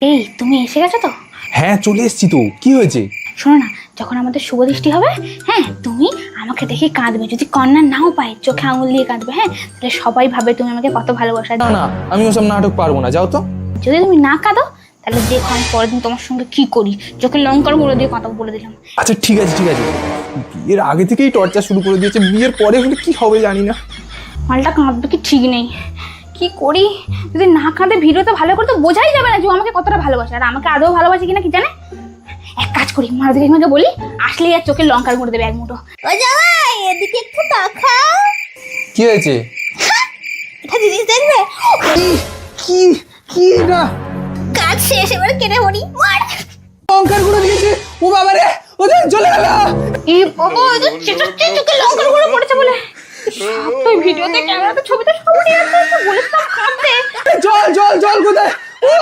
এই তুমি এসে গেছো তো? হ্যাঁ চলে এসেছি তো, কি হয়েছে? শোনো না, যখন আমাদের শুভ দৃষ্টি হবে, হ্যাঁ তুমি আমাকে দেখে কাঁদবে। যদি কন্যা নাও পায় চোখে আঙুল দিয়ে কাঁদবে, হ্যাঁ তাহলে সবাই ভাবে তুমি আমাকে কত ভালোবাসা। না না, আমি ওসব নাটক পারবো না, যাও তো। যদি তুমি না কাঁদো তাহলে দেখো আমি পরের দিন তোমার সঙ্গে কি করি। চোখে লঙ্কার গুঁড়ো দিয়ে কথা বলে দিলাম। আচ্ছা ঠিক আছে ঠিক আছে, বিয়ের আগে থেকেই টর্চার শুরু করে দিয়েছে, বিয়ের পরে হলে কি হবে জানি না। মালটা কাঁদবে কি ঠিক নেই, কি করি? যদি না কাঁদে ভিডিওতে ভালো করে তো বোঝাই যাবে না যে ও আমাকে কতটা ভালোবাসে, আর আমাকে আদৌ ভালোবাসে কিনা কি জানে। এক কাজ করি, মারুতি কাকিমাকে বলি, আসলেই আর চোখে লঙ্কার গুঁড়ো দেবে এক মুঠো। ও জামাই এদিকে একটু তাকাও। কি হয়েছে? এটা জিনিস দেখবে? কি কি না কাজ শেষ, এবার কেটে পড়ি। মার। লঙ্কার গুঁড়ো দিয়েছে, ও বাবা রে, ও তো চলে গেল। এই বাবা, এই তো চেঁচাচ্ছে চোখে লঙ্কার গুঁড়ো পড়েছে বলে। সব তো ভিডিওতে ক্যামেরাতে ছবিতে সব নিয়ে আসছে, বলেছিলাম কাঁদতে। জল জল জল কোথায়? ও